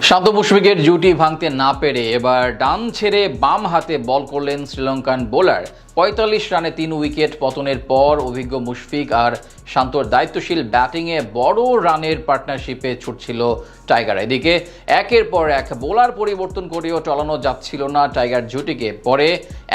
শান্ত মুশফিকের জুটি ভাঙতে না পেরে এবার ডান ছেড়ে বাম হাতে বল করলেন শ্রীলঙ্কান বোলার। ৪৫ রানে ৩ উইকেট পতনের পর অভিজ্ঞ মুশফিক আর শান্তর দায়িত্বশীল ব্যাটিংয়ে বড় রানের পার্টনারশিপে ছুটছিল টাইগার। এদিকে একের পর এক বোলার পরিবর্তন করেও টলানো যাচ্ছিল না টাইগার জুটিকে। পরে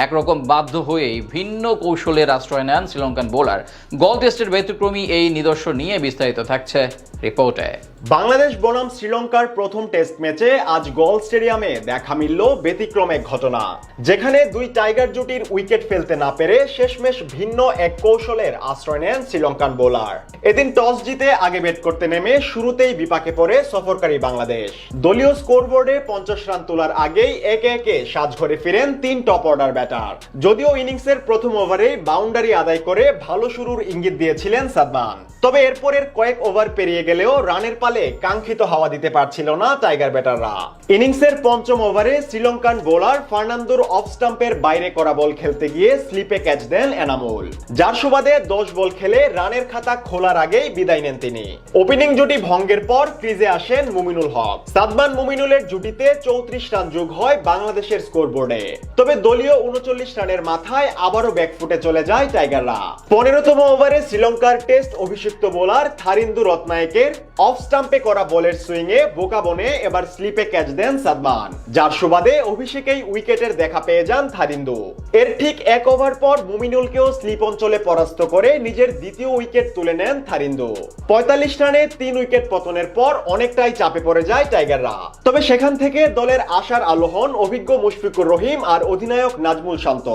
একরকম বাধ্য হয়েই ভিন্ন কৌশলের আশ্রয় নেন শ্রীলঙ্কান বোলার। গল টেস্টের ব্যতিক্রমী এই নিদর্শন নিয়ে বিস্তারিত থাকছে রিপোর্টে। বাংলাদেশ বনাম শ্রীলঙ্কার প্রথম টেস্ট ম্যাচে আজ গল স্টেডিয়ামে দেখা মিলল ব্যতিক্রম এক ঘটনা, যেখানে দুই টাইগার জুটির উইকেট ফেলতে না পেরে শেষমেশ ভিন্ন এক কৌশলের আশ্রয় নেন শ্রীলঙ্কান বোলার। এদিন টস জিতে আগে ব্যাট করতে নেমে শুরুতেই বিপাকে পড়ে সফরকারী বাংলাদেশ। দলীয় স্কোরবোর্ডে ৫০ রান তোলার আগেই একে একে সাজঘরে ফিরেন ৩ টপ অর্ডার ব্যাটার। যদিও ইনিংসের প্রথম ওভারেই বাউন্ডারি আদায় করে ভালো শুরুর ইঙ্গিত দিয়েছিলেন সাদমান, তবে এরপরের কয়েক ওভার পেরিয়ে গেলেও রানের পালে কাঙ্ক্ষিত হাওয়া দিতে পারছিল না টাইগার ব্যাটাররা। ইনিংসের পঞ্চম ওভারে শ্রীলঙ্কান বোলার ফার্নান্দোর অফ স্টাম্পের বাইরে করা বল খেলতে গিয়ে স্লিপে ক্যাচ দেন এনামুল, যার সুবাদে ১০ বল খেলে রানের খাতা খোলার আগেই বিদায় নেন তিনি। ওপেনিং জুটি ভঙ্গের পর ক্রিজে আসেন মুমিনুল হক। সাদমান মুমিনুলের জুটিতে ৩৪ রান যোগ হয় বাংলাদেশের স্কোরবোর্ডে, তবে দলীয় ৩৯ রানের মাথায় আবারও ব্যাকফুটে চলে যায় টাইগাররা। ১৫তম ওভারে শ্রীলঙ্কার টেস্ট অভিষিক্ত বোলার থারিন্দু রত্নায়েকের অফ স্টাম্পে করা বলের সুইংয়ে বোকা বনে এবার স্লিপে ক্যাচ দেন সাদমান, যার সুবাদে অভিষেকেই উইকেটের দেখা পেয়ে যান থারিন্দু। এর ঠিক এক ওভার পর মুমিনুলকেও স্লিপ অঞ্চলে পরাস্ত করে নিজের দ্বিতীয় উইকেট তুলে নেন থারিন্দু। ৪৫ রানে ৩ উইকেট পতনের পর অনেকটাই চাপে পড়ে যায় টাইগাররা, তবে সেখান থেকে দলের আশার আলো হন অভিজ্ঞ মুশফিকুর রহিম আর অধিনায়ক নাজমুল শান্ত।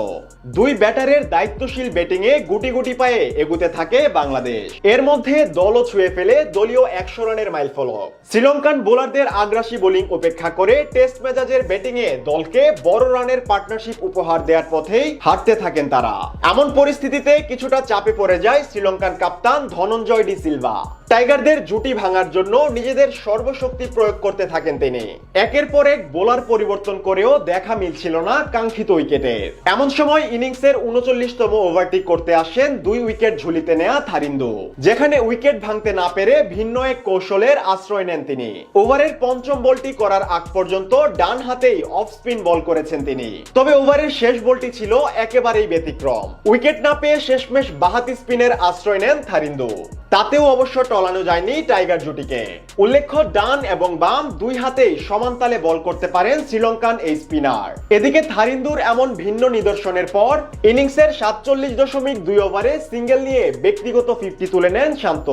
দুই ব্যাটারের দায়িত্বশীল ব্যাটিংয়ে গুটি গুটি পায়ে এগুতে থাকে বাংলাদেশ। এর মধ্যে দলও ছুঁয়ে ফেলে দলীয় ১০০ রানের মাইলফলক। শ্রীলঙ্কান বোলারদের আগ্রাসী বোলিং উপেক্ষা করে টেস্ট মেজাজের ব্যাটিংয়ে দলকে বড় রানের পার্টনারশিপ উপহার দেওয়ার পথেই হাঁটতে থাকেন তারা। এমন পরিস্থিতিতে কিছুটা চাপে পড়ে যায় শ্রীলঙ্কান কাপ্তান ধনঞ্জয় ডি সিলভা। টাইগারদের জুটি ভাঙার জন্য নিজেদের সর্বশক্তি প্রয়োগ করতে থাকেন তিনি। একের পর এক বোলার পরিবর্তন করেও দেখা মিলছিল না কাঙ্ক্ষিত উইকেটের। এমন সময় ইনিংসের ৩৯তম ওভারটি করতে আসেন ২ উইকেট ঝুলিতে নেয়া থারিন্দু, যেখানে উইকেট ভাঙতে না পেরে ভিন্ন এক কৌশলের আশ্রয় নেন তিনি। ওভারের পঞ্চম বলটি করার আগ পর্যন্ত ডান হাতেই অফ স্পিন বল করেছেন তিনি, তবে ওভারের শেষ বলটি ছিল একেবারেই ব্যতিক্রম। উইকেট না পেয়ে শেষমেশ বাহাতি স্পিনের আশ্রয় নেন থারিন্দু, তাতেও অবশ্য টলানো যায়নি টাইগার জুটিকে। উল্লেখ্য, ডান এবং বাম দুই হাতেই সমান তালে বল করতে পারেন শ্রীলঙ্কান এই স্পিনার। এদিকে থারিন্দুর এমন ভিন্ন নিদর্শনের পর ইনিংসের ৪৭.২ ওভারে সিঙ্গেল নিয়ে ব্যক্তিগত 50 তুলে নেন শান্ত।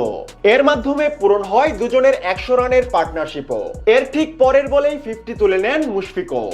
এর মাধ্যমে পূরণ হয় দুজনের ১০০ রানের পার্টনারশিপও। এর ঠিক পরের বলেই 50 তুলে নেন মুশফিকও।